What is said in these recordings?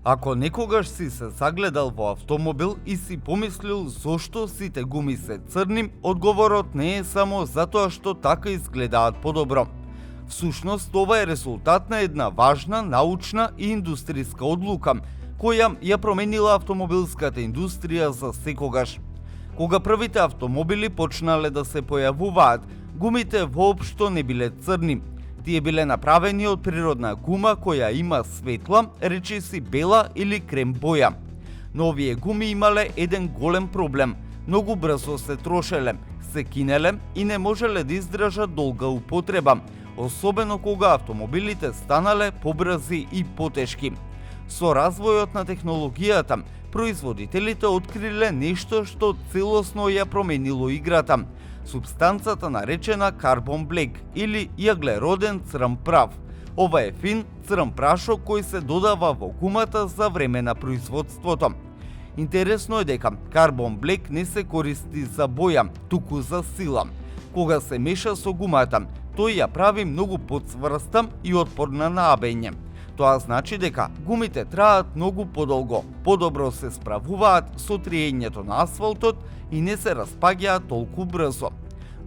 Ако некогаш си се загледал во автомобил и си помислил зошто сите гуми се црни, одговорот не е само затоа што така изгледаат подобро. Всушност, ова е резултат на една важна научна и индустријска одлука, која ја променила автомобилската индустрија за секогаш. Кога првите автомобили почнале да се појавуваат, гумите воопшто не биле црни. Тие биле направени од природна гума која има светла, речиси бела или крем боја. Но овие гуми имале еден голем проблем. Многу брзо се трошеле, се кинеле и не можеле да издржат долга употреба, особено кога автомобилите станале побрзи и потешки. Со развојот на технологијата, производителите откриле нешто што целосно ја променило играта. Супстанцата наречена карбон блек или јаглероден црн прав. Ова е фин црн прашок кој се додава во гумата за време на производството. Интересно е дека карбон блек не се користи за боја, туку за сила. Кога се меша со гумата, тој ја прави многу потцврста и отпорна на абење. Тоа значи дека гумите траат многу подолго, подобро се справуваат со триењето на асфалтот и не се распаѓаат толку брзо.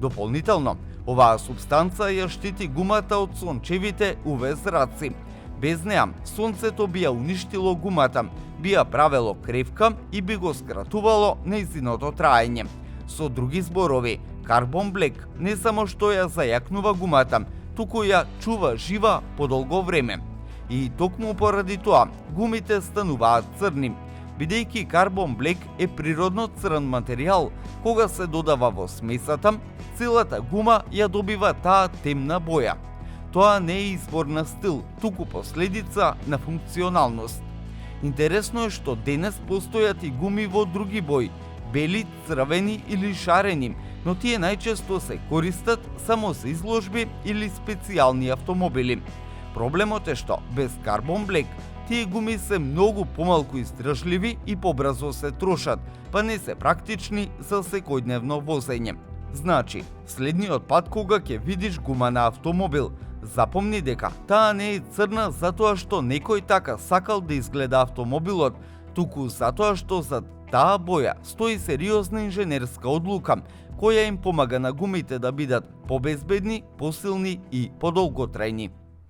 Дополнително, оваа супстанца ја штити гумата од сончевите UV зраци. Без неа, сонцето би ја уништило гумата, би ја правело кревка и би го скратувало нејзиното траење. Со други зборови, карбон блек не само што ја зајакнува гумата, туку ја чува жива подолго време. И токму поради тоа, гумите стануваат црни. Бидејќи карбон блек е природно црн материјал, кога се додава во смесата, целата гума ја добива таа темна боја. Тоа не е избор на стил, туку последица на функционалност. Интересно е што денес постојат и гуми во други бои, бели, црвени или шарени, но тие најчесто се користат само за изложби или специјални автомобили. Проблемот е што без карбон блек тие гуми се многу помалку издржливи и побрзо се трошат, па не се практични за секојдневно возење. Значи, следниот пат кога ќе видиш гума на автомобил, запомни дека таа не е црна затоа што некој така сакал да изгледа автомобилот, туку затоа што за таа боја стои сериозна инженерска одлука, која им помага на гумите да бидат побезбедни, посилни и подолготрајни.